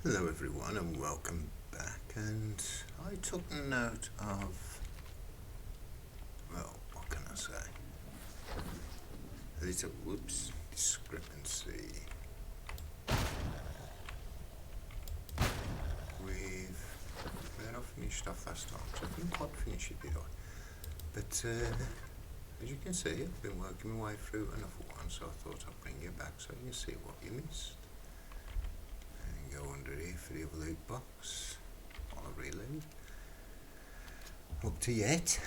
Hello everyone and welcome back, and I took note of, well, what can I say, a little, discrepancy. We're not finished off last time, so I didn't quite finish it, did I? But as you can see, I've been working my way through another one, so I thought I'd bring you back so you can see what you missed. Go under here for the other loot box while I reload. Up to yet,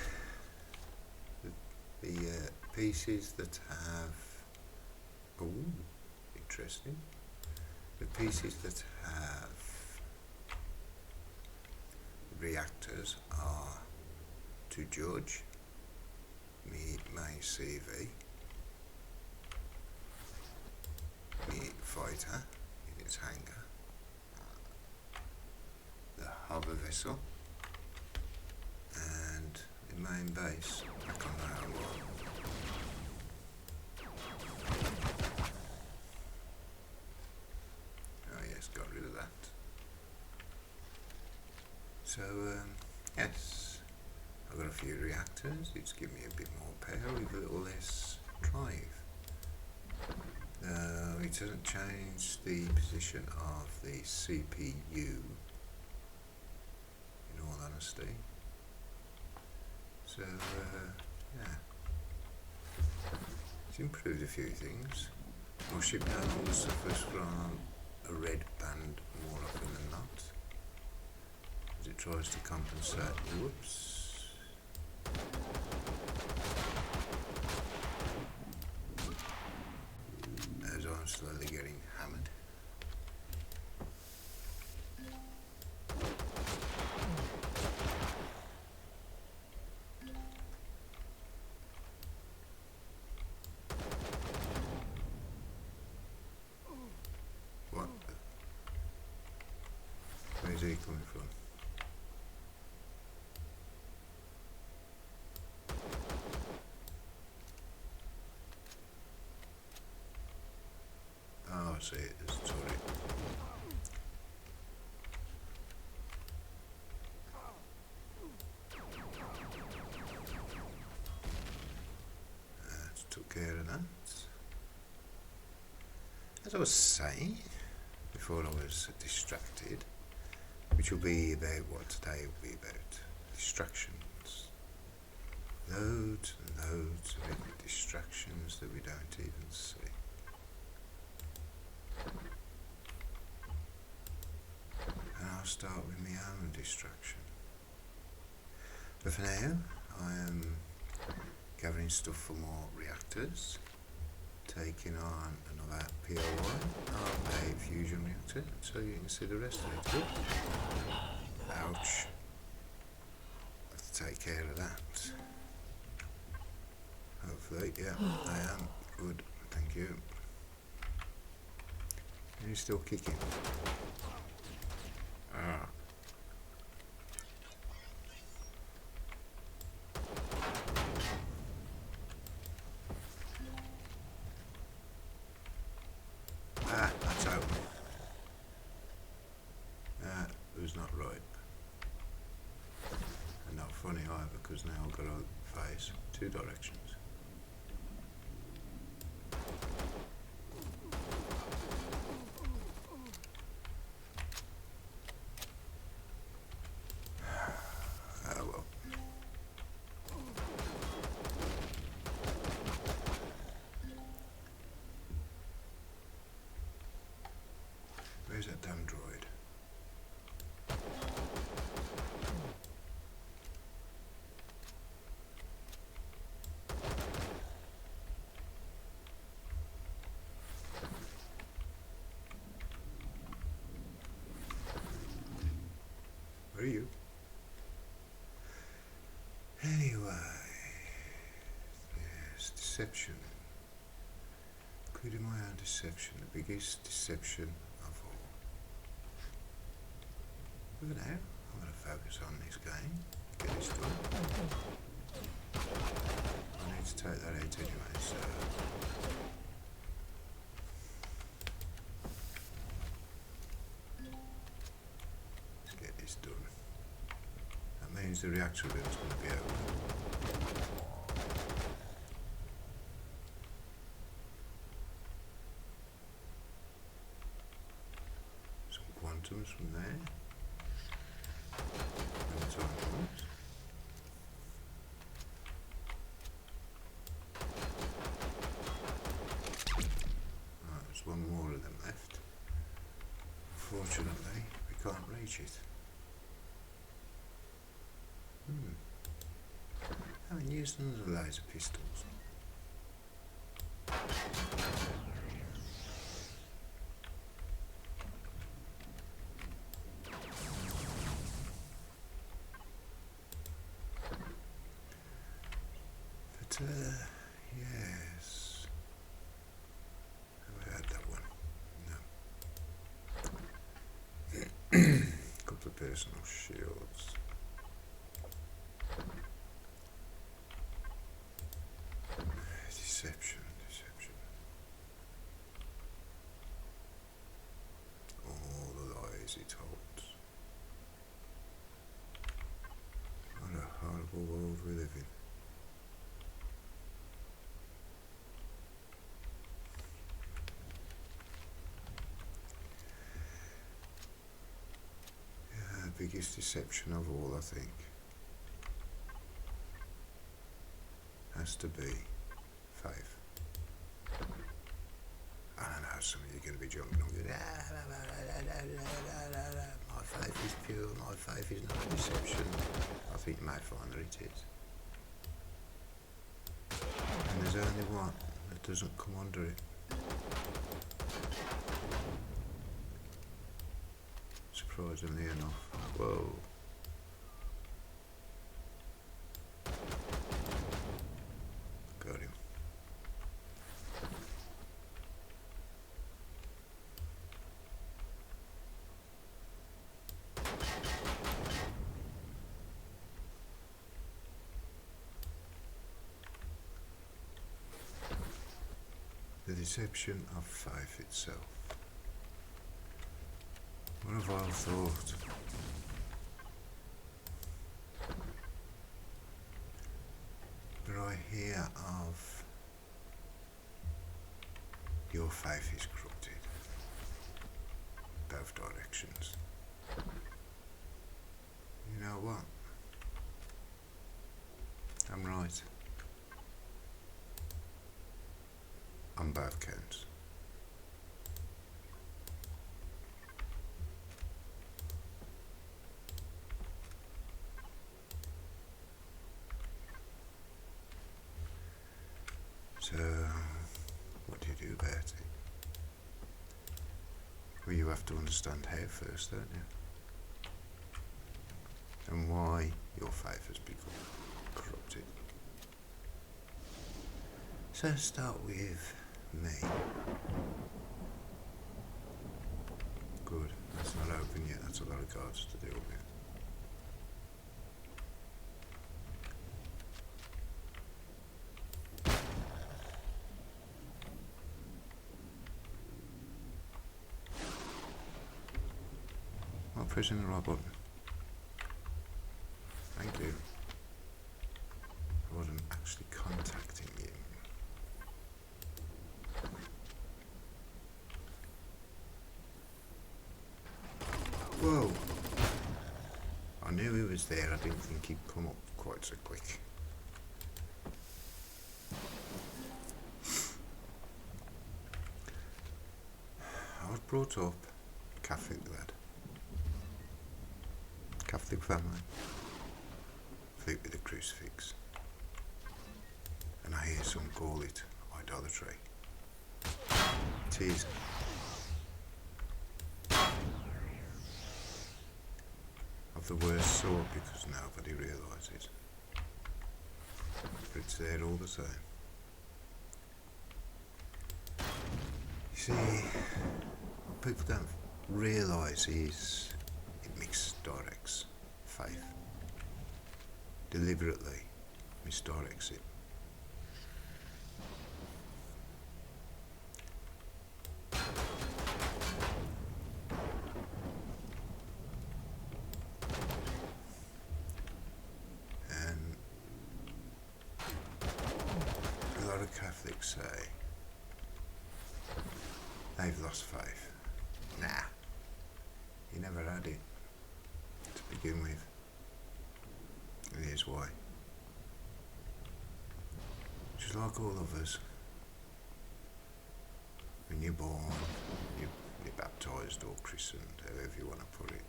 the pieces that have, interesting, the pieces that have reactors are to judge me main CV, me fighter in its hangar, the hover vessel, and the main base back on our one. Oh yes, got rid of that. So yes, I've got a few reactors. It's given me a bit more power with a little less drive. It doesn't change the position of the CPU, in all honesty. So yeah, it's improved a few things. My ship no longer suffers from a red band more often than not, as it tries to compensate. Whoops. As I'm slowly getting hammered. What? Where's he coming from? Oh, I see it. There's a turret. That took care of that. As I was saying before I was distracted, which will be about what today will be about, distractions. Loads and loads of distractions that we don't even see. And I'll start with my own distraction. But for now, I am gathering stuff for more reactors, taking on another POI of a fusion reactor, so you can see the rest of it. Ouch. Have to take care of that. Hopefully, yeah, I am. Good, thank you. And he's still kicking. Ah. That's open. That was not right. And not funny either, because now I've got to face two directions. Oh well. Where's that damn droid? Where are you? Anyway, yes, deception. Including my own deception, the biggest deception of all. But for now, I'm going to focus on this game, get this done. I need to take that out anyway, so means the reactor room is going to be open. Some quantums from there. And it's on point. There's one more of them left. Fortunately, we can't reach it. I haven't used none of the laser pistols. But, yes. Have I had that one? No. Couple of personal shields. Deception. All the lies it holds. What a horrible world we live in. Yeah, the biggest deception of all, I think, has to be faith. I know some of you are going to be jumping on going, my faith is pure, my faith is not a deception. I think you may find that it is. And there's only one that doesn't come under it. Surprisingly enough. Whoa. Got him. The deception of faith itself. What have I thought? But I hear of your faith is corrupted. Both directions. You know what? I'm right. On both counts. So, what do you do about it? Well, you have to understand how first, don't you? And why your faith has become corrupted. So start with me. Good, that's not open yet, that's a lot of cards to deal with. I'm pressing the right button. Thank you. I wasn't actually contacting you. Whoa! I knew he was there, I didn't think he'd come up quite so quick. I was brought up Catholic lad. Catholic family. Flute with a crucifix. And I hear some call it idolatry. It is. Of the worst sort because nobody realises. But it's there all the same. You see, what people don't realise is it misdirects faith. Deliberately misdirects it. of Catholics say they've lost faith. Nah, you never had it to begin with. And here's why. Just like all of us, when you're born, you're baptised or christened, however you want to put it,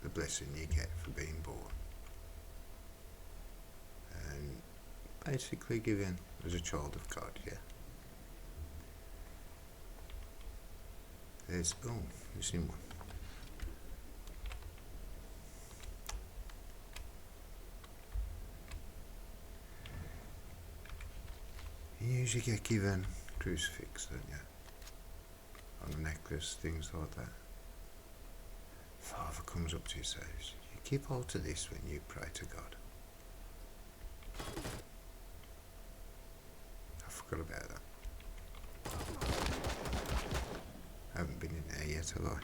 the blessing you get for being born. And basically given as a child of God, yeah. There's in one. You usually get given crucifix, don't you? On a necklace, things like that. Father comes up to you and says, you keep hold to this when you pray to God. I forgot about that. I haven't been in there yet, have I?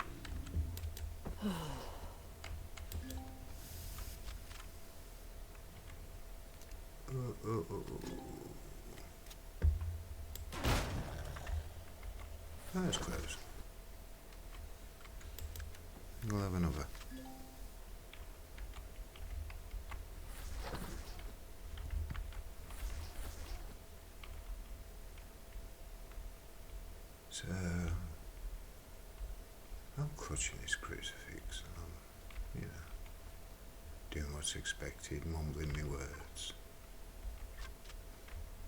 That was close. We'll have another. So, I'm clutching this crucifix and I'm, doing what's expected, mumbling my words.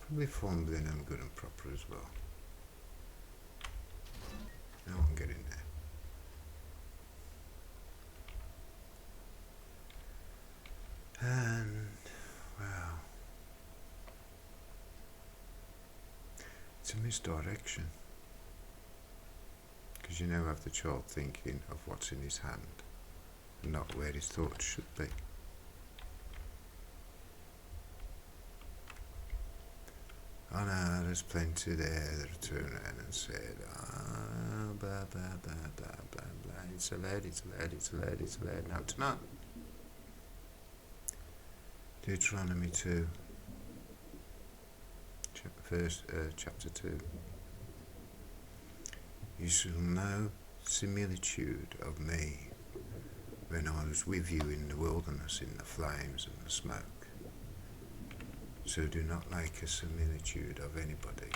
Probably fumbling them good and proper as well. Now I can get in there. And, wow. It's a misdirection. Because you now have the child thinking of what's in his hand and not where his thoughts should be. I know there's plenty there that have turned around and said, blah, blah, blah, blah, blah, blah. It's allowed, it's allowed, it's allowed, it's allowed. No, it's not. Deuteronomy 2, chapter 2. You shall know similitude of me when I was with you in the wilderness in the flames and the smoke. So do not make a similitude of anybody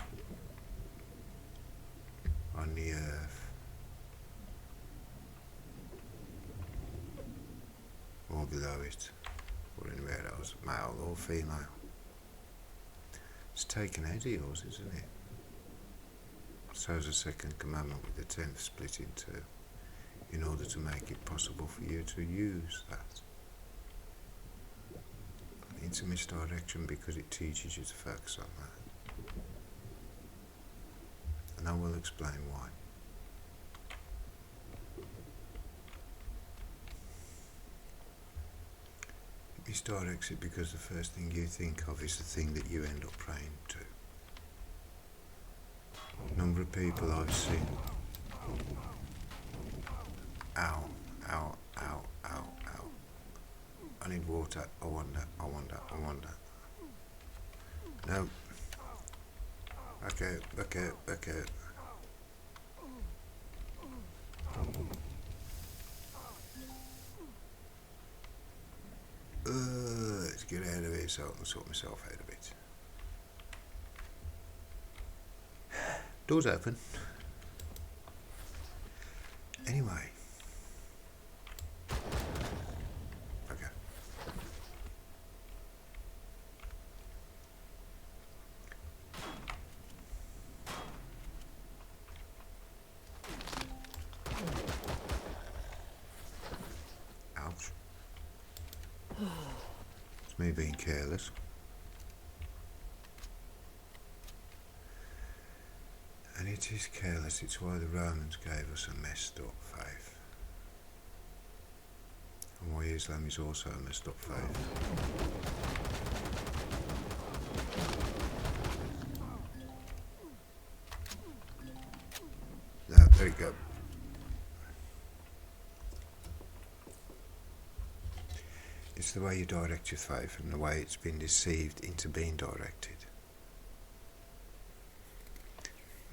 on the earth or below it or anywhere else, male or female. It's taken out of yours, isn't it? So is the second commandment with the 10th split in two, in order to make it possible for you to use that. It's a misdirection because it teaches you to focus on that. And I will explain why. It misdirects it because the first thing you think of is the thing that you end up praying to. Number of people I've seen. Ow, ow, ow, ow, ow. I need water. I want that. I want that. I want that. No. Back out, back out, back out. Let's get out of here so I can sort myself out a bit. Doors open. Anyway. Okay. Ouch. It's me being careless. And it is careless, it's why the Romans gave us a messed up faith. And why Islam is also a messed up faith. No, there you go. It's the way you direct your faith and the way it's been deceived into being directed.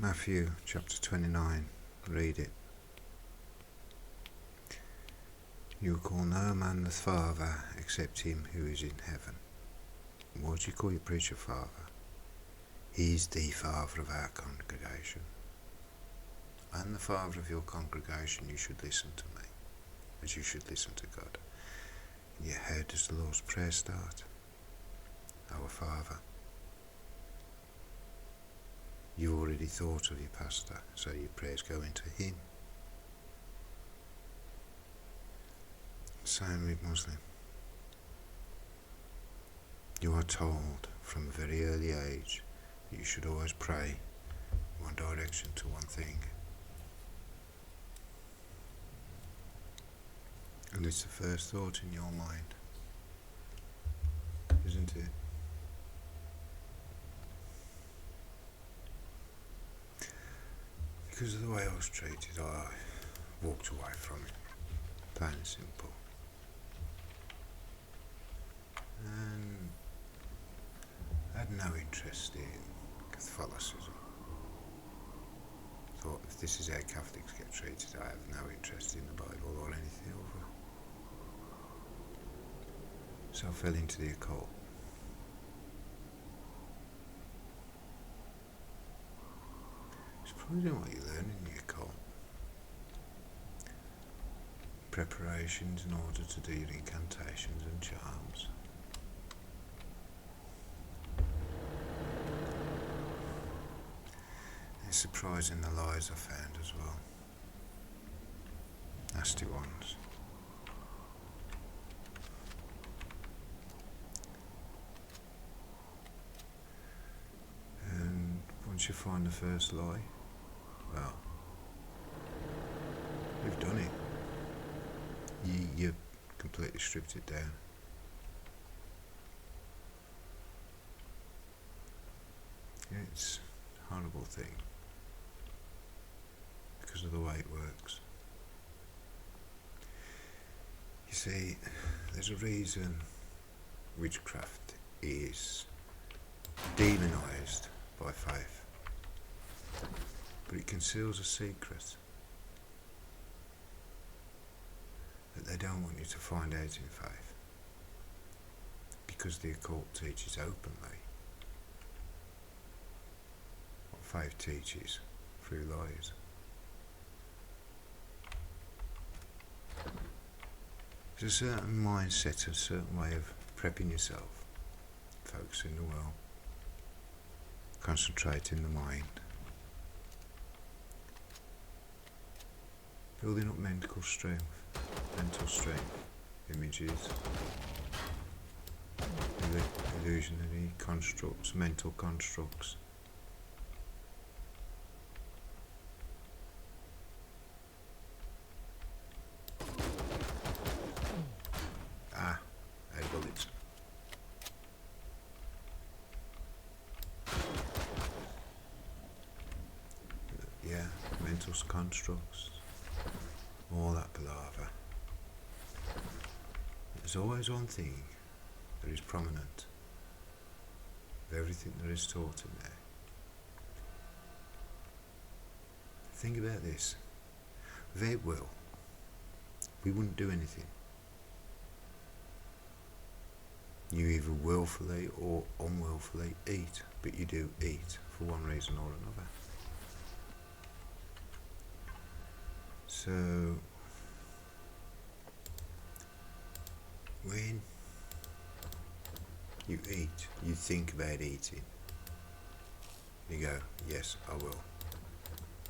Matthew chapter 29, read it. You will call no man the Father except him who is in heaven. Why do you call your preacher Father? He is the Father of our congregation. And the Father of your congregation, you should listen to me, as you should listen to God. And yet how does the Lord's Prayer start? Our Father. You've already thought of your pastor, so your prayers go into him. Same with Muslim. You are told from a very early age that you should always pray one direction to one thing. And it's the first thought in your mind, isn't it? Because of the way I was treated, I walked away from it, plain and simple. And I had no interest in Catholicism. Thought, if this is how Catholics get treated, I have no interest in the Bible or anything over. So I fell into the occult. It's probably not what you learn in the occult. Preparations in order to do your incantations and charms. It's surprising the lies I found as well. Nasty ones. And once you find the first lie, well, you've done it. You've completely stripped it down. It's a horrible thing because of the way it works. You see, there's a reason witchcraft is demonised by faith, but it conceals a secret that they don't want you to find out in faith, because the occult teaches openly what faith teaches through lies. There's a certain mindset, a certain way of prepping yourself, focusing the will, concentrating the mind, building up mental strength, images, illusionary constructs, mental constructs. Bullets. Yeah, mental constructs, all that palaver. There's always one thing that is prominent of everything that is taught in there. Think about this. Without will, we wouldn't do anything. You either willfully or unwillfully eat, but you do eat for one reason or another. So, when you eat, you think about eating. You go, yes, I will.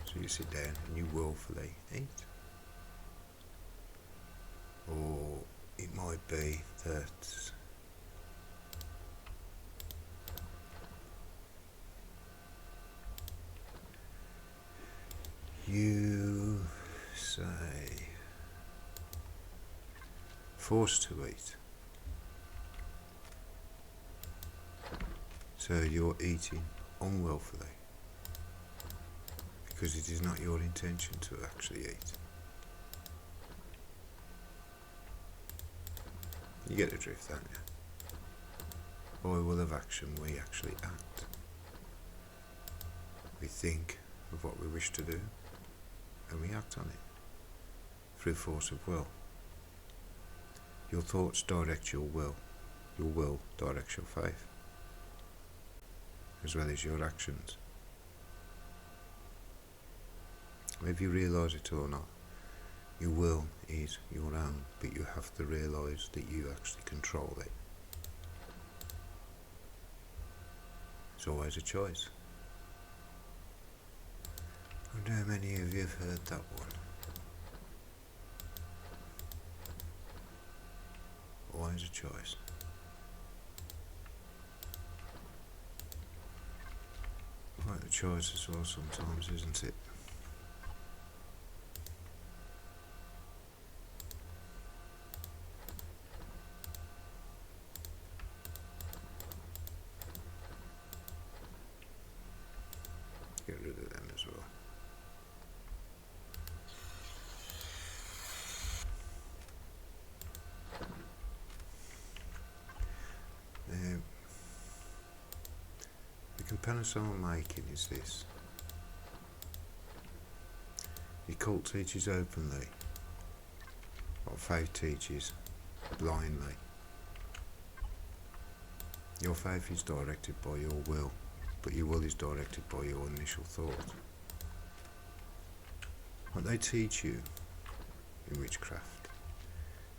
So you sit down and you willfully eat. Or it might be that you say forced to eat. So you're eating unwillfully because it is not your intention to actually eat. You get the drift, don't you? By will of action we actually act. We think, of what we wish to do and we act on it through force of will. Your thoughts direct your will directs your faith, as well as your actions. Whether you realise it or not, your will is your own, but you have to realise that you actually control it. It's always a choice. I wonder how many of you have heard that one. Always a choice. Quite a choice as well sometimes, isn't it? Get rid of them as well. The comparison I'm making is this. Your cult teaches openly, what faith teaches blindly. Your faith is directed by your will, but your will is directed by your initial thought. What they teach you in witchcraft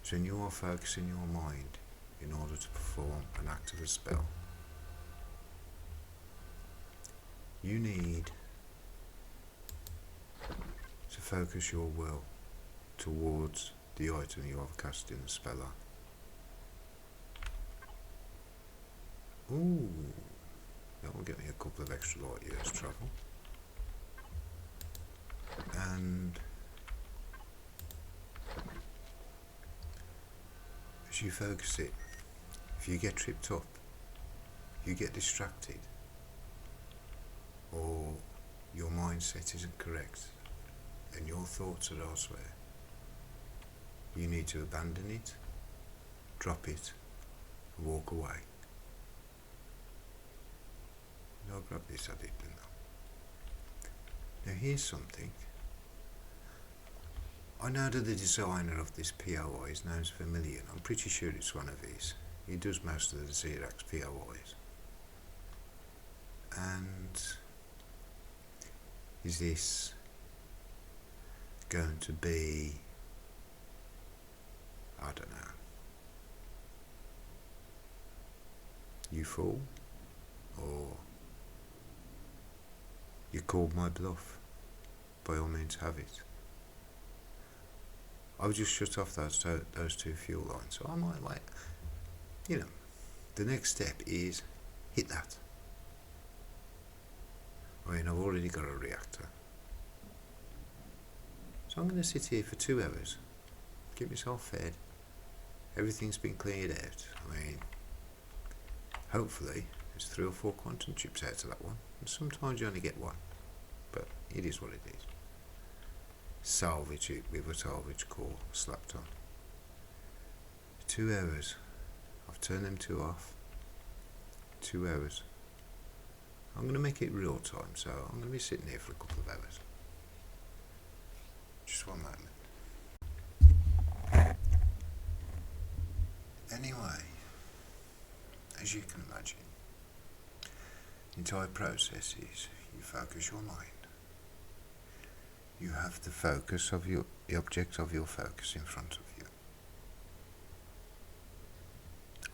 is when you are focusing your mind in order to perform an act of a spell, you need to focus your will towards the item you are casting the spell on. Ooh, that will get me a couple of extra light years travel. And as you focus it, if you get tripped up, you get distracted, or your mindset isn't correct and your thoughts are elsewhere, you need to abandon it, drop it, and walk away. I'll grab this, I didn't know. Now here's something. I know that the designer of this POI is known as Vermilion. I'm pretty sure it's one of his. He does most of the Xerox POIs. And is this going to be, I don't know, you fool, or you called my bluff? By all means have it. I've just shut off those two fuel lines, so I might wait. You know, the next step is hit that. I mean, I've already got a reactor, so I'm going to sit here for 2 hours, get myself fed, everything's been cleared out. I mean, hopefully there's 3 or 4 quantum chips out of that one, and sometimes you only get one, but it is what it is. Salvage it with a salvage core slapped on. 2 hours. I've turned them 2 off. 2 hours. I'm going to make it real time, so I'm going to be sitting here for a couple of hours. Just one moment. Anyway, as you can imagine, the entire process is you focus your mind. You have the focus of the object of your focus in front of you.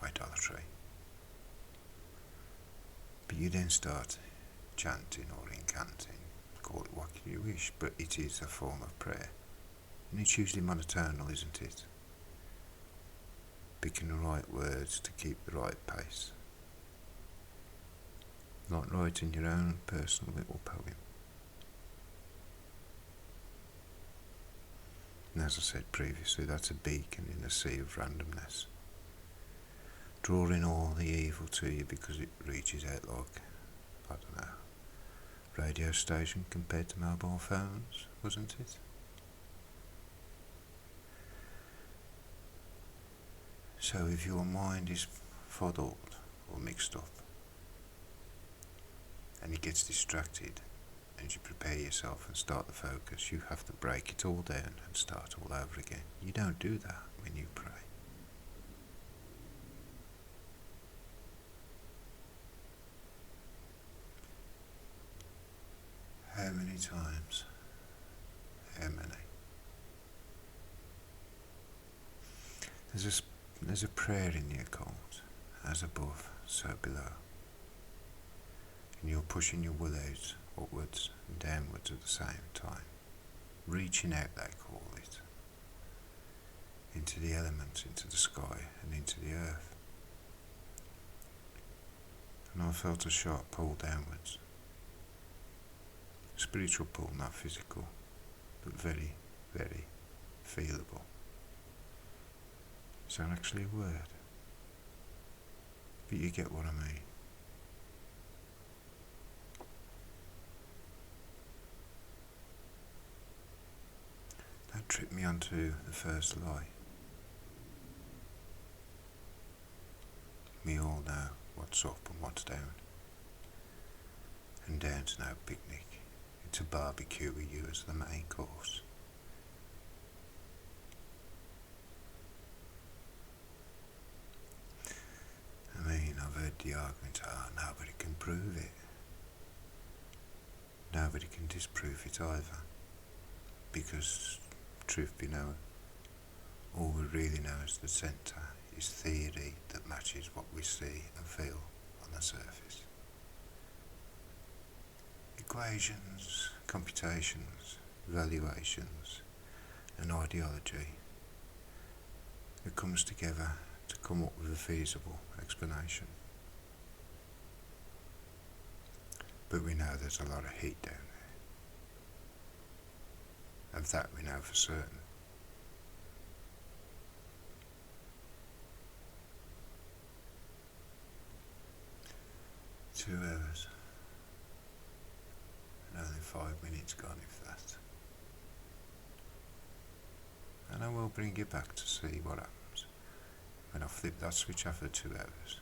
Idolatry. But you then start chanting or incanting, call it what you wish, but it is a form of prayer. And it's usually monotonal, isn't it? Picking the right words to keep the right pace. Like writing your own personal little poem. And as I said previously, that's a beacon in a sea of randomness, drawing all the evil to you because it reaches out like, I don't know, radio station compared to mobile phones, wasn't it? So if your mind is fuddled or mixed up and it gets distracted as you prepare yourself and start the focus, you have to break it all down and start all over again. You don't do that when you pray. How many times? How many? There's a prayer in the occult, as above, so below. And you're pushing your will out upwards and downwards at the same time. Reaching out, they call it. Into the elements, into the sky and into the earth. And I felt a sharp pull downwards. Spiritual pull, not physical, but very, very feelable. It's not actually a word, but you get what I mean. That tripped me onto the first lie. We all know what's up and what's down. And down's no picnic. It's a barbecue with you as the main course. I mean, I've heard the argument, nobody can prove it. Nobody can disprove it either. Because, truth be known, all we really know is the centre is theory that matches what we see and feel on the surface. Equations, computations, evaluations, and ideology that comes together to come up with a feasible explanation. But we know there's a lot of heat down there. Of that we know for certain. Two hours. And only 5 minutes gone, if that. And I will bring you back to see what happens when I flip that switch after 2 hours.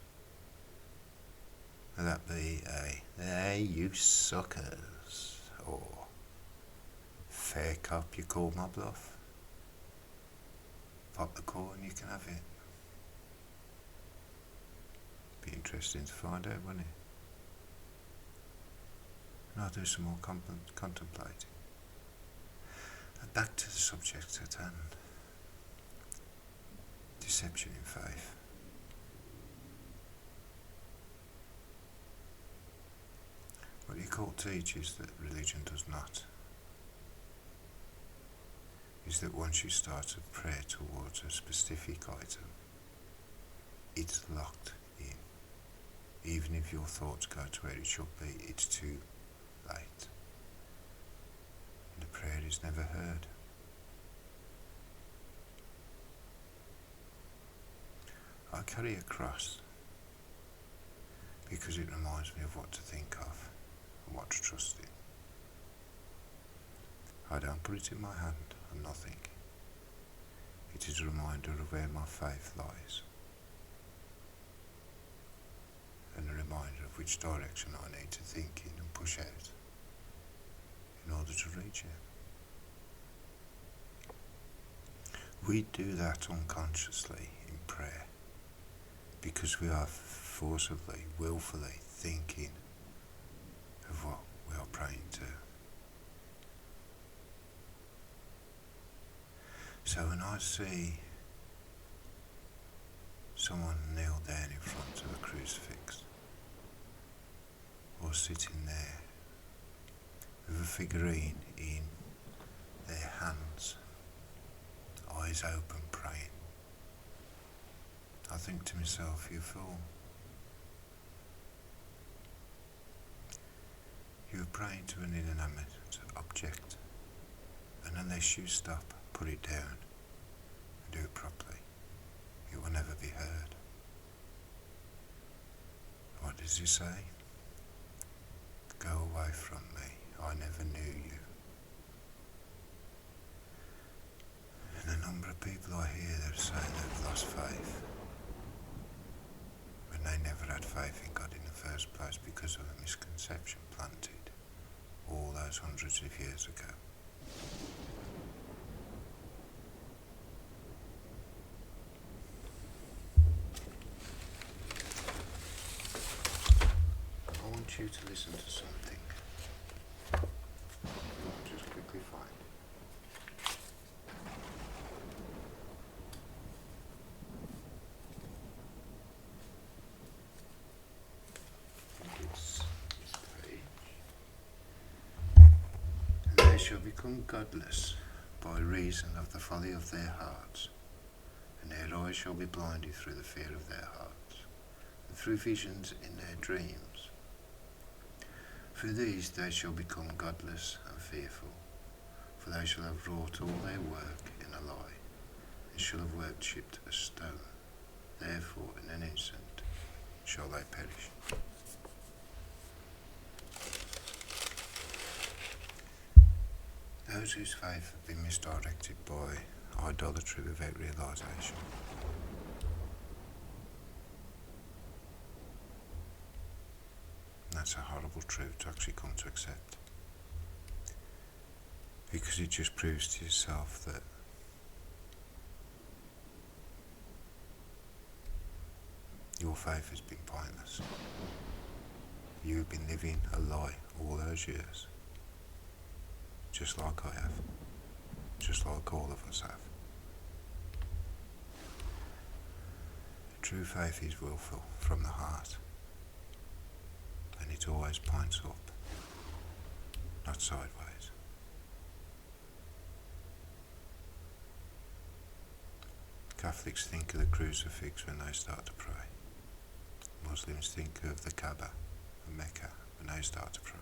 Will that be a, hey you suckers, or fair cop, you call my bluff? Pop the corn, you can have it. Be interesting to find out, wouldn't it? And I'll do some more contemplating. And back to the subject at hand. Deception in faith. What the occult teaches that religion does not is that once you start a prayer towards a specific item, it's locked in. Even if your thoughts go to where it should be, it's too late. And the prayer is never heard. I carry a cross because it reminds me of what to think of and what to trust in. I don't put it in my hand and nothing. It is a reminder of where my faith lies, and a reminder of which direction I need to think in and push out in order to reach it. We do that unconsciously in prayer because we are forcibly, willfully thinking of what we are praying to. So when I see someone kneel down in front of a crucifix, or sitting there with a figurine in their hands, eyes open, praying, I think to myself, you fool. You are praying to an inanimate object, and unless you stop, put it down, and do it properly, it will never be heard. What does he say? Go away from me, I never knew you. And a number of people I hear that are saying they've lost faith, when they never had faith in God in the first place because of a misconception planted all those hundreds of years ago. I want you to listen to something. I'll just quickly find it. It's this page. And they shall become godless by reason of the folly of their hearts, and their eyes shall be blinded through the fear of their hearts, and through visions in their dreams. Through these they shall become godless and fearful, for they shall have wrought all their work in a lie, and shall have worshipped a stone. Therefore in an instant shall they perish. Those whose faith have been misdirected by idolatry without realisation. That's a horrible truth to actually come to accept, because it just proves to yourself that your faith has been pointless. You've been living a lie all those years, just like I have, just like all of us have. True faith is willful from the heart, and it always points up, not sideways. Catholics think of the crucifix when they start to pray. Muslims think of the Kaaba and Mecca when they start to pray.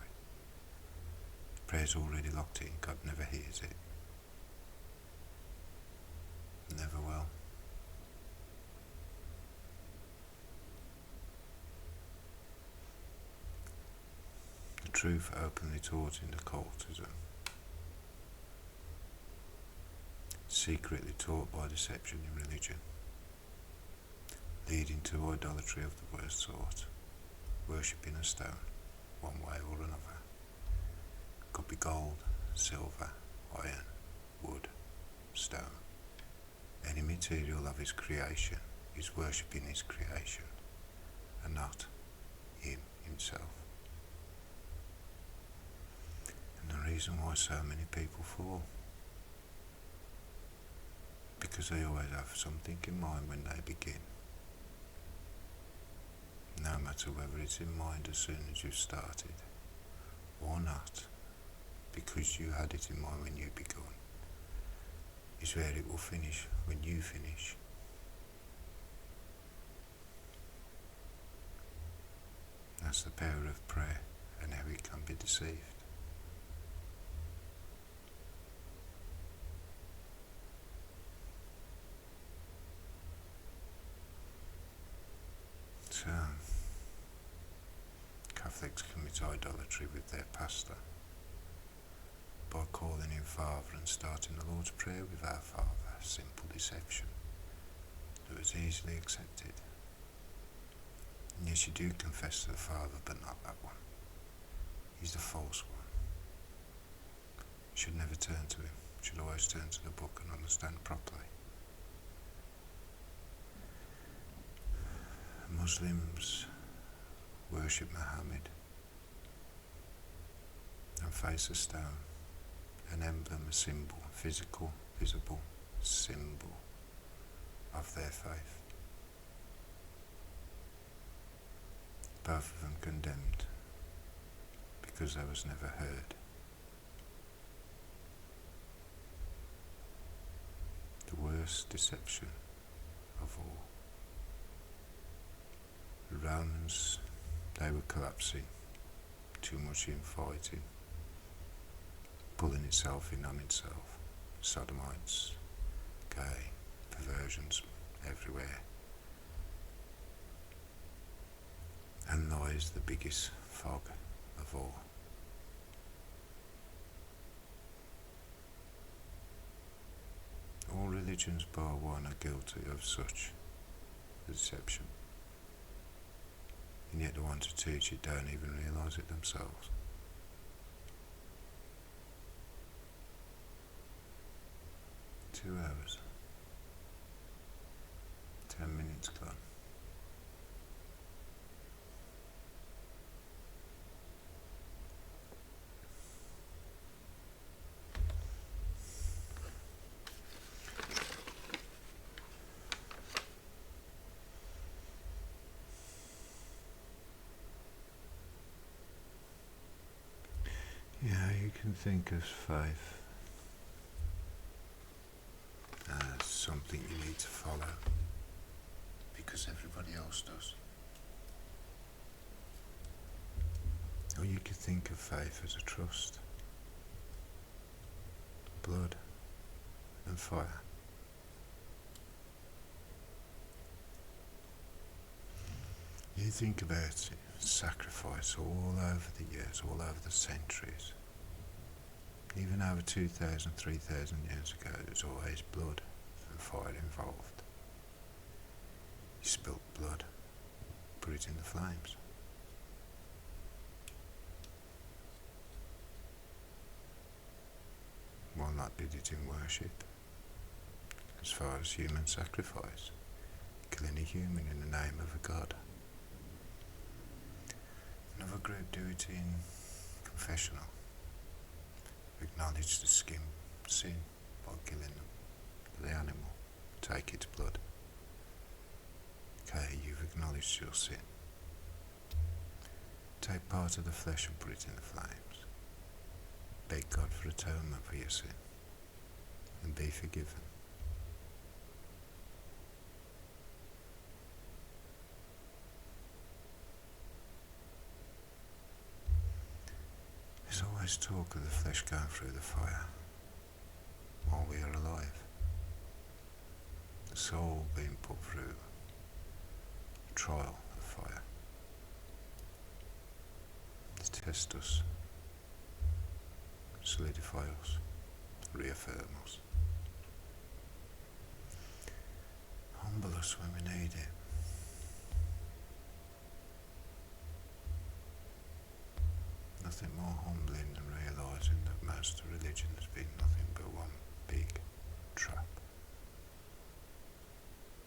Prayer's already locked in, God never hears it. Never will. The truth openly taught in occultism, secretly taught by deception in religion, leading to idolatry of the worst sort, worshipping a stone, one way or another. Could be gold, silver, iron, wood, stone. Any material of his creation is worshipping his creation, and not him himself. And the reason why so many people fall, because they always have something in mind when they begin. No matter whether it's in mind as soon as you started, or not, because you had it in mind when you begun, is where it will finish when you finish. That's the power of prayer and how it can be deceived. So, Catholics commit idolatry with their pastor by calling him Father and starting the Lord's Prayer with Our Father, simple deception that was easily accepted. And yes, you do confess to the Father, but not that one. He's the false one. You should never turn to him. You should always turn to the book and understand properly. Muslims worship Muhammad and face a stone, an emblem, a symbol, physical, visible symbol of their faith. Both of them condemned because they was never heard. The worst deception of all. The Romans, they were collapsing, too much infighting, pulling itself in on itself, sodomites, gay, perversions everywhere. And lies the biggest fog of all. All religions bar one are guilty of such deception. And yet the ones who teach it don't even realise it themselves. 2 hours. 10 minutes gone. Yeah, you can think of faith as something you need to follow because everybody else does. Or you could think of faith as a trust, blood and fire. You think about it, sacrifice all over the years, all over the centuries. Even over 2,000, 3,000 years ago, there's always blood and fire involved. You spilt blood, put it in the flames. Why not did it in worship? As far as human sacrifice, killing a human in the name of a god. Another group do it in confessional. Acknowledge the sin by killing the animal. Take its blood. Okay, you've acknowledged your sin. Take part of the flesh and put it in the flames. Beg God for atonement for your sin and be forgiven. There's always talk of the flesh going through the fire while we are alive. The soul being put through a trial of fire to test us, solidify us, reaffirm us, humble us when we need it. Nothing more humbling than realising that most of religion has been nothing but one big trap.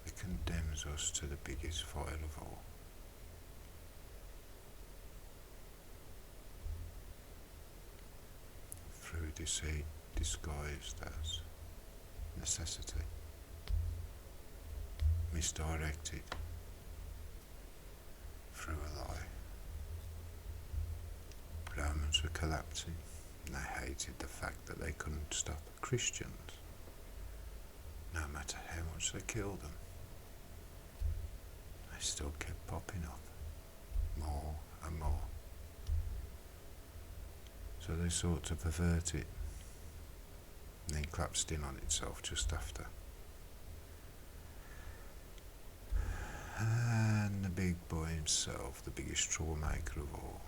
It condemns us to the biggest fire of all. Through deceit disguised as necessity, misdirected through a lie. Romans were collapsing, and they hated the fact that they couldn't stop Christians, no matter how much they killed them. They still kept popping up, more and more. So they sought to pervert it, and then collapsed in on itself just after. And the big boy himself, the biggest troublemaker of all,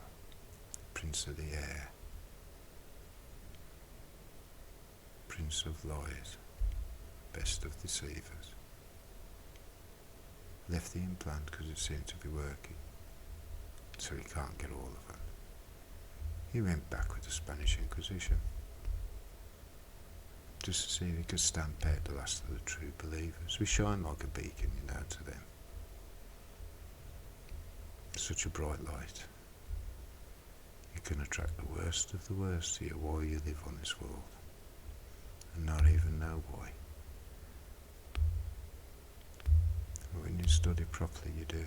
Prince of the Air, Prince of Lies, best of deceivers, left the implant because it seemed to be working, so he can't get all of it. He went back with the Spanish Inquisition, just to see if he could stamp out the last of the true believers. We shine like a beacon, to them. Such a bright light. You can attract the worst of the worst to you while you live on this world, and not even know why. But when you study properly, you do.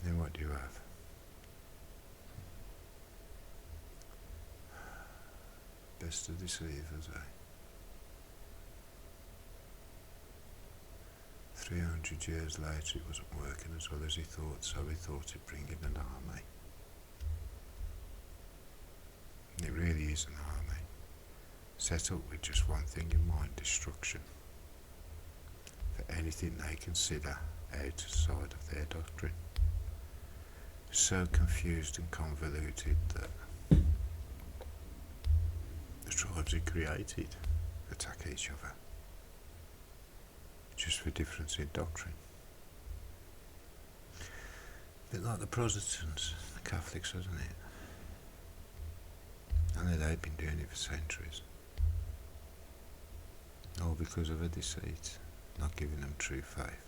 Then what do you have? Best of deceivers, 300 years later it wasn't working as well as he thought, so he thought he'd bring in an army. And it really is an army, set up with just one thing in mind: destruction. For anything they consider outside of their doctrine. So confused and convoluted that the tribes he created attack each other, just for difference in doctrine. A bit like the Protestants, the Catholics, isn't it? Only they've been doing it for centuries. All because of a deceit, not giving them true faith,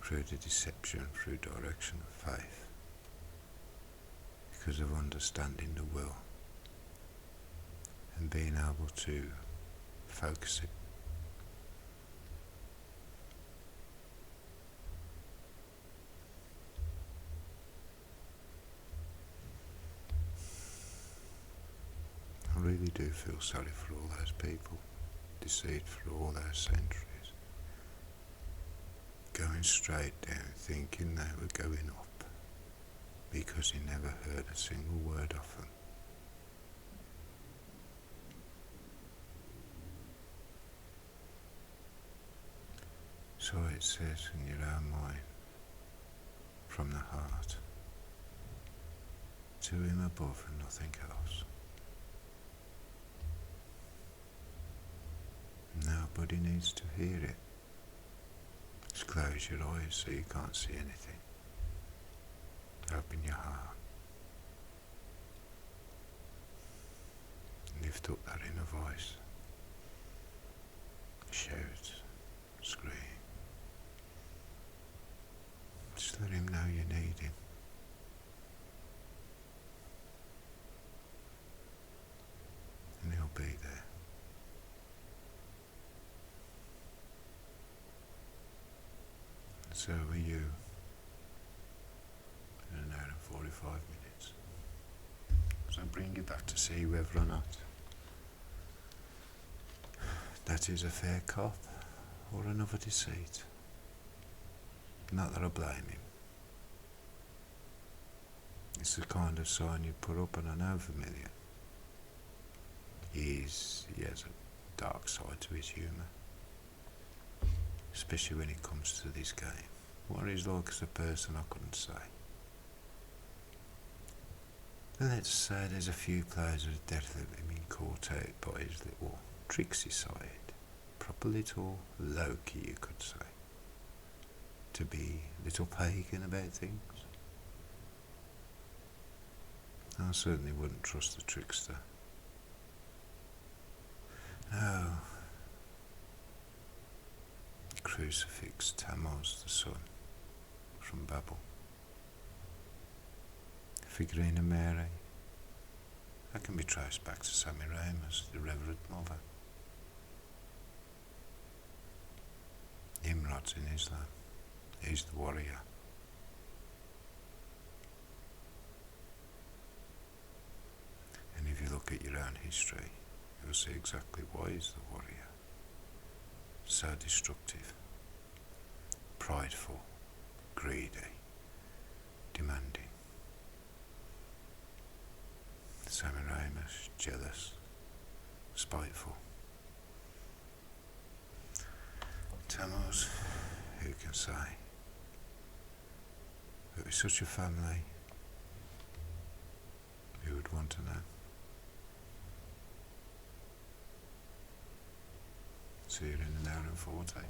through the deception, through direction of faith, because of understanding the will and being able to focus it. I really do feel sorry for all those people deceived through all those centuries, going straight down thinking they were going up because he never heard a single word of them. So it says in your own mind, from the heart, to him above and nothing else. Nobody needs to hear it. Just close your eyes so you can't see anything. Open your heart. Lift up that inner voice. Shout, scream. Just let him know you need him. And he'll be there. So are you in an hour and 45 minutes. So I bring you back to see whether or not that is a fair cop or another deceit. Not that I blame him. It's the kind of sign you put up, and I know familiar. He has a dark side to his humour. Especially when it comes to this game. What he's like as a person I couldn't say. And let's say there's a few players that have definitely been caught out by his little tricksy side. Proper little Loki, you could say. To be a little pagan about things. I certainly wouldn't trust the trickster. No. Crucifix Tammuz the sun from Babel. Figurine of Mary. That can be traced back to Semiramis, the Reverend Mother. Nimrod's in Islam. He's the warrior. And if you look at your own history, you'll see exactly why he's the warrior. So destructive, prideful, greedy, demanding. Semiramis, jealous, spiteful. Tammuz, who can say? But with such a family, who would want to know? See you in an hour and 40.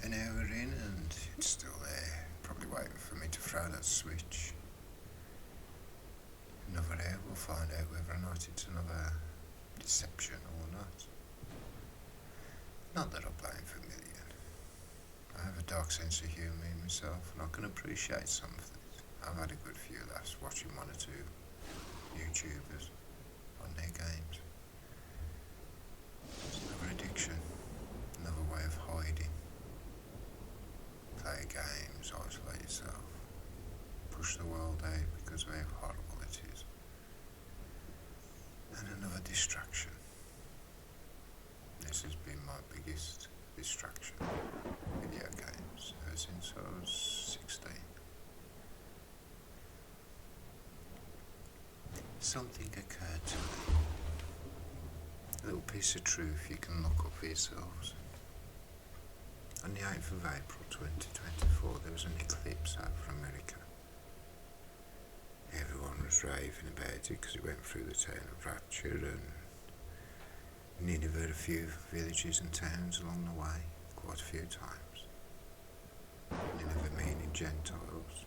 An hour in and it's still there, probably waiting for me to throw that switch. Another hour, we'll find out whether or not it's another deception or not. Not that I blame Vermilion. I have a dark sense of humour in myself and I can appreciate some of this. I've had a good few laughs watching one or two YouTubers on their games. It's another addiction, another way of hiding. Play games, isolate yourself, push the world out because of how horrible it is. And another distraction. This has been my biggest distraction, video games, ever since I was 16. Something occurred to me. A little piece of truth you can look up for yourselves. On the 8th of April 2024 there was an eclipse over America. Everyone was raving about it because it went through the town of Rapture and Nineveh, a few villages and towns along the way, quite a few times. Nineveh meaning Gentiles.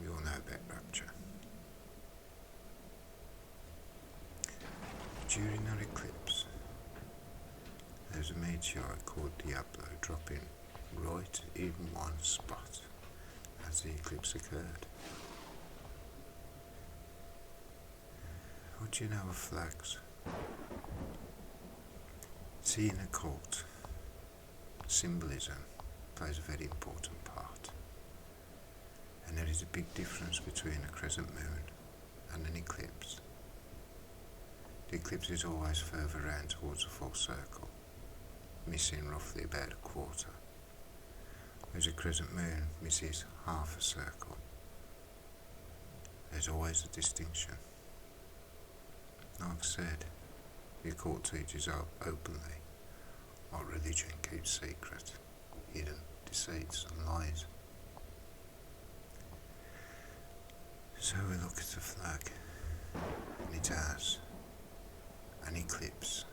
We all know about rapture. During an eclipse, there's a meteor called Diablo dropping right in one spot as the eclipse occurred. What do you know of flags? See, in a cult, symbolism plays a very important part, and there is a big difference between a crescent moon and an eclipse. The eclipse is always further round towards a full circle, missing roughly about a quarter, whereas a crescent moon misses half a circle. There's always a distinction. Like I said, the occult teaches openly what religion keeps secret, hidden deceits and lies. So we look at the flag, and it has an eclipse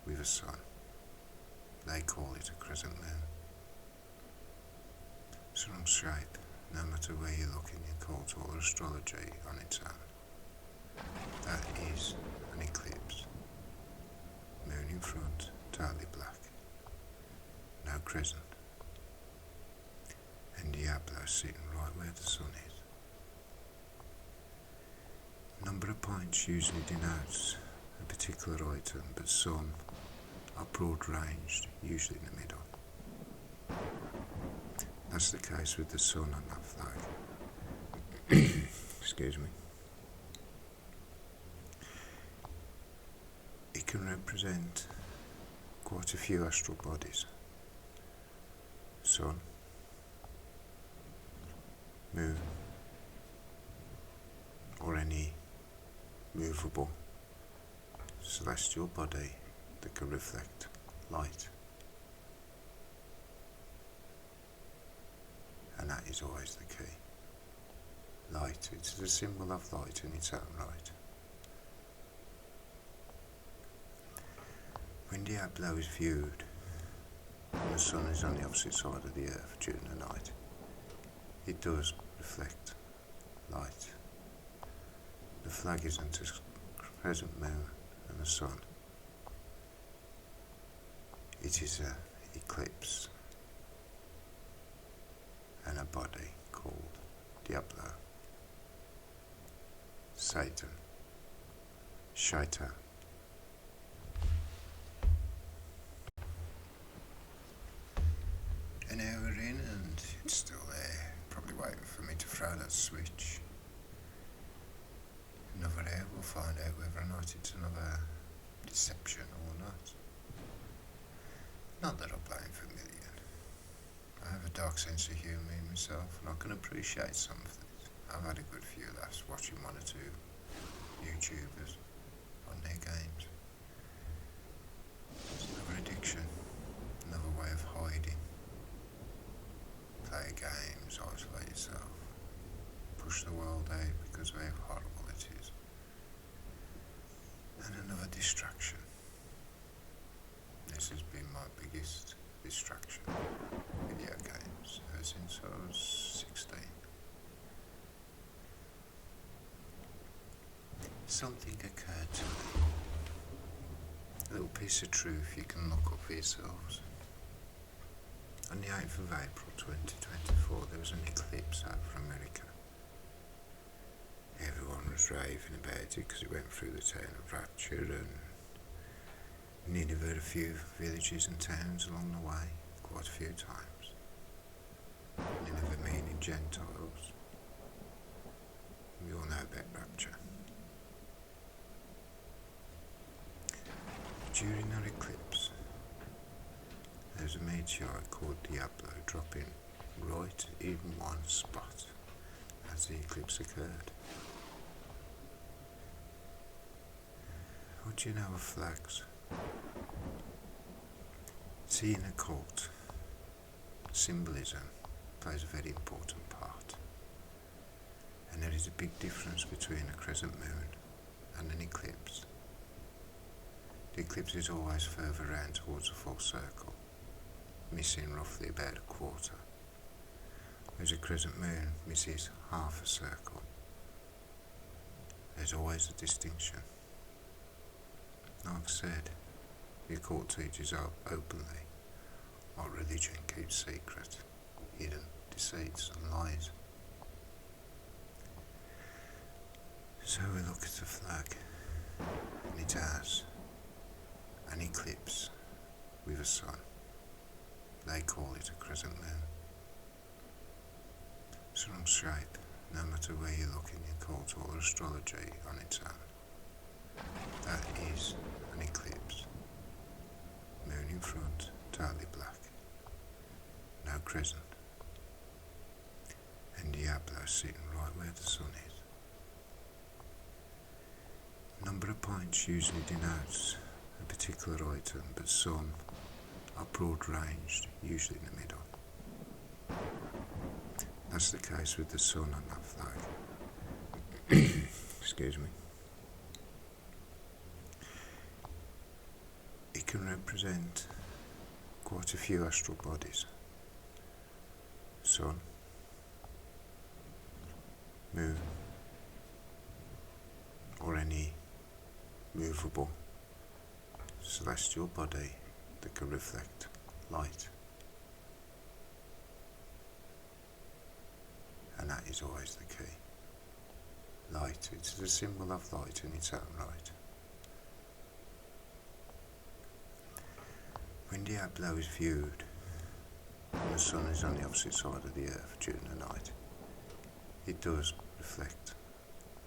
with a sun. They call it a crescent moon. Some shape, no matter where you look in the occult or astrology on its own. That is an eclipse. Moon in front, totally black. No crescent. And Diablo sitting right where the sun is. Number of points usually denotes a particular item, but some are broad ranged, usually in the middle. That's the case with the sun on that flag. Excuse me. It can represent quite a few astral bodies. Sun, moon, or any movable celestial body that can reflect light. And that is always the key. Light, it's a symbol of light in its own right. When Diablo is viewed, and the sun is on the opposite side of the earth during the night, it does reflect light. The flag isn't a crescent moon and the sun. It is an eclipse and a body called Diablo, Satan, Shaitan. An hour in and it's still there, probably waiting for me to throw that switch. Another hour, we'll find out whether or not it's another deception or not. Not that I blame for a million. I have a dark sense of humour in myself and I can appreciate some of this. I've had a good few laughs watching one or two YouTubers on their games. It's another addiction, another way of hiding. Play games, isolate yourself, push the world out because of how horrible it is. And another distraction. This has been my biggest distraction, video games, ever since I was 16. Something occurred to me. A little piece of truth you can look up for yourselves. On the 8th of April 2024 there was an eclipse over America. Everyone was raving about it because it went through the town of Rapture and nearly very few villages and towns along the way, quite a few times. Nineveh meaning Gentiles. We all know about Rapture. During an eclipse, there's a meteor called Diablo dropping right in one spot as the eclipse occurred. What do you know of flags? See, in a cult, symbolism plays a very important part, and there is a big difference between a crescent moon and an eclipse. The eclipse is always further round towards a full circle, missing roughly about a quarter, whereas a crescent moon misses half a circle. There's always a distinction. Like I said, the occult teaches openly what religion keeps secret, hidden deceits and lies. So we look at the flag, and it has an eclipse with a sun. They call it a crescent moon. Some shape, no matter where you look in the occult or astrology on its own. That is an eclipse. Moon in front, totally black. No crescent. And Diablo sitting right where the sun is. Number of points usually denotes a particular item, but some are broad ranged, usually in the middle. That's the case with the sun on that flag. Excuse me. It can represent quite a few astral bodies. Sun, moon, or any movable celestial body that can reflect light. And that is always the key. Light, it's a symbol of light in its own right. When Diablo is viewed, and the sun is on the opposite side of the earth during the night, it does reflect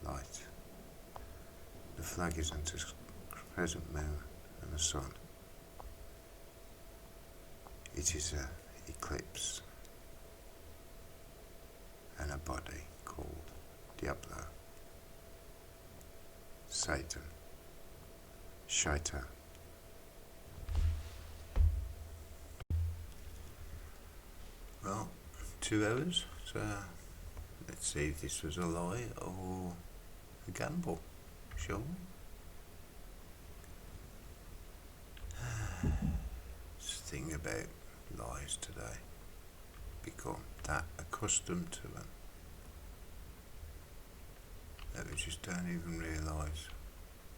light. The flag isn't a crescent moon and the sun. It is an eclipse and a body called Diablo, Satan, Shaitan. Well, 2 hours, so let's see if this was a lie or a gamble, shall we? This thing about lies today, become that accustomed to them that we just don't even realise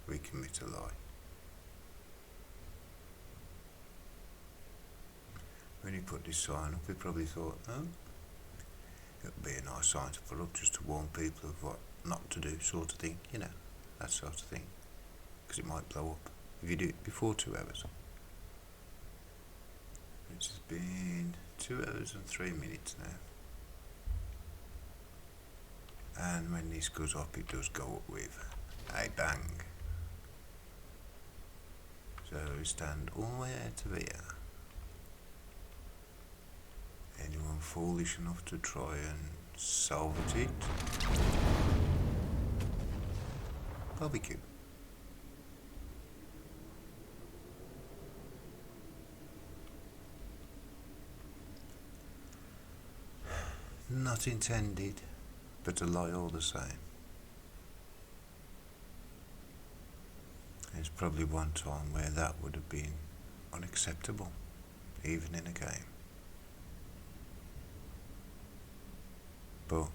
we commit a lie. When he put this sign up, he probably thought, oh, it would be a nice sign to put up just to warn people of what not to do, sort of thing, you know, that sort of thing, because it might blow up if you do it before 2 hours. Which has been 2 hours and 3 minutes now. And when this goes up, it does go up with a bang. So we stand all the way out of here. Anyone foolish enough to try and salvage it? Barbecue. Not intended, but a lie all the same. There's probably one time where that would have been unacceptable, even in a game. But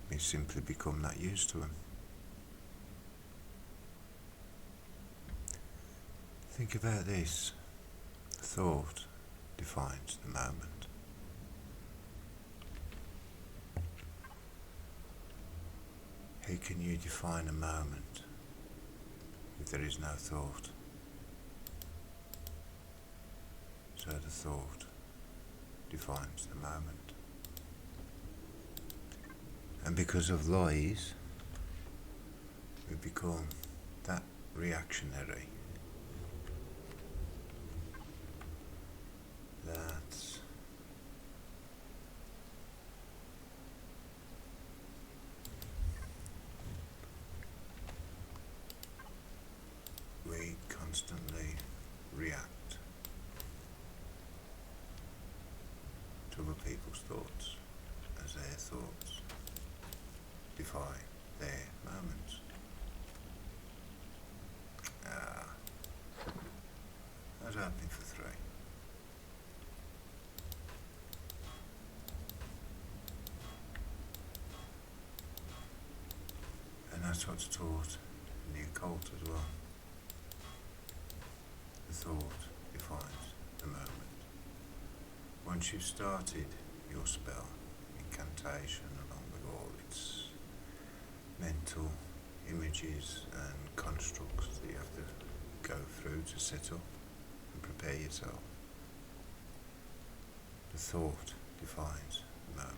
we simply become that used to him. Think about this. Thought defines the moment. How can you define a moment if there is no thought? So the thought defines the moment. And because of lies, we become that reactionary, that we constantly react to other people's thoughts as their thoughts define their moments. I was hoping for 3. that's what's taught in the occult as well. The thought defines the moment. Once you've started your spell, incantation, along with all its mental images and constructs that you have to go through to set up and prepare yourself, the thought defines the moment.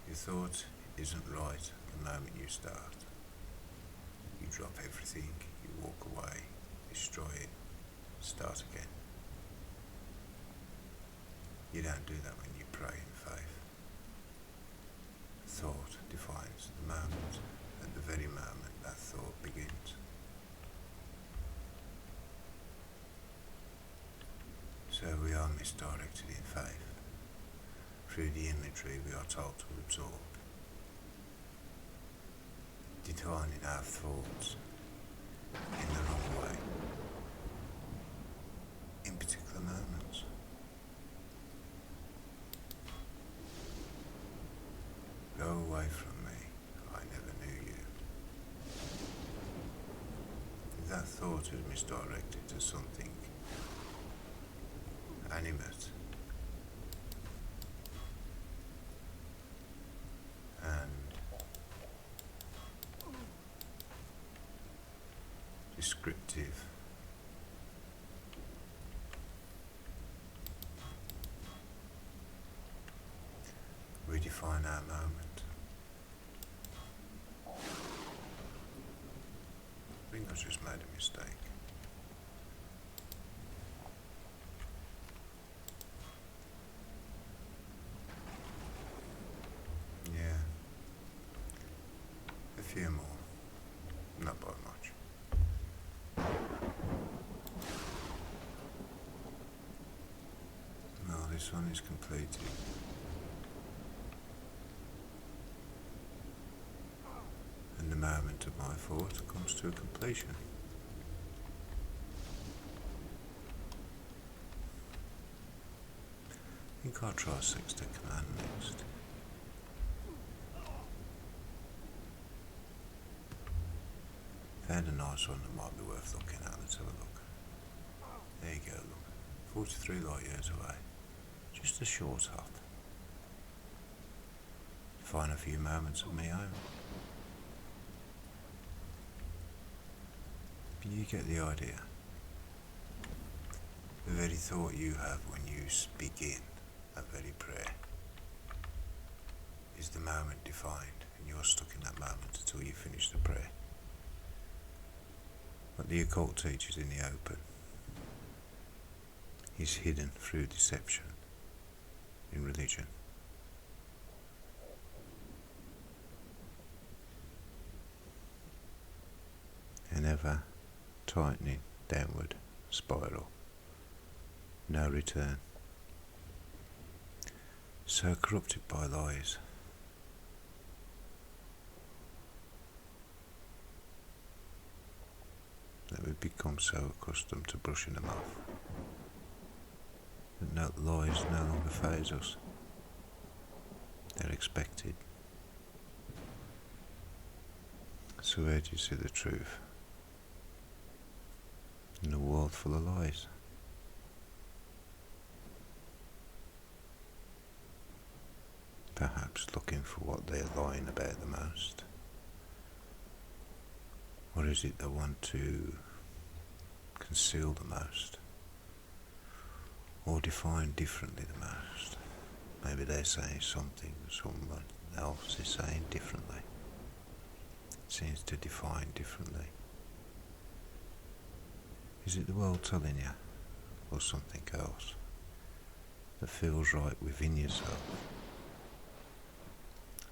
Your thought isn't right the moment you start. You drop everything, you walk away, destroy it, start again. You don't do that when you pray in faith. Thought defines the moment. At the very moment that thought begins. So we are misdirected in faith. Through the imagery we are told to absorb, defining our thoughts in the wrong way, in particular moments. Go away from me, I never knew you. That thought is misdirected to something animate and descriptive. We define our moment. I think I just made a mistake. Yeah. A few more. Not by much. Well, this one is completed. And the moment of my thought comes to a completion. I think I'll try Sextet Command next. Found a nice one that might be worth looking at. Let's have a look. There you go, look. 43 light years away. Just a short hop. Find a few moments of me own. You get the idea. The very thought you have when you begin that very prayer is the moment defined, and you're stuck in that moment until you finish the prayer. What the occult teaches in the open is hidden through deception in religion. An ever tightening downward spiral, no return. So corrupted by lies. That we become so accustomed to brushing them off that no lies no longer faze us. They're expected. So where do you see the truth? In a world full of lies. Perhaps looking for what they're lying about the most. Or is it they want to conceal the most? Or define differently the most? Maybe they're saying something someone else is saying differently. It seems to define differently. Is it the world telling you, or something else that feels right within yourself,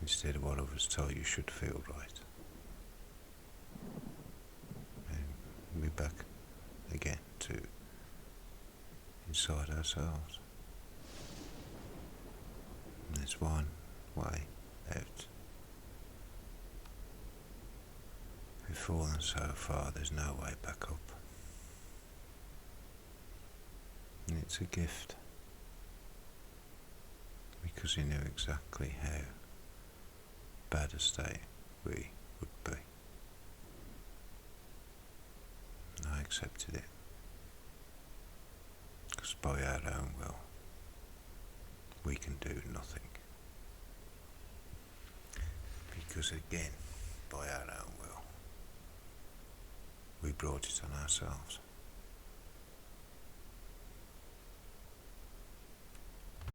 instead of what others tell you should feel right? And we're back again to inside ourselves. And there's one way out. We've fallen so far, there's no way back up. And it's a gift, because he knew exactly how bad a state we would be. And I accepted it, because by our own will we can do nothing. Because again, by our own will, we brought it on ourselves.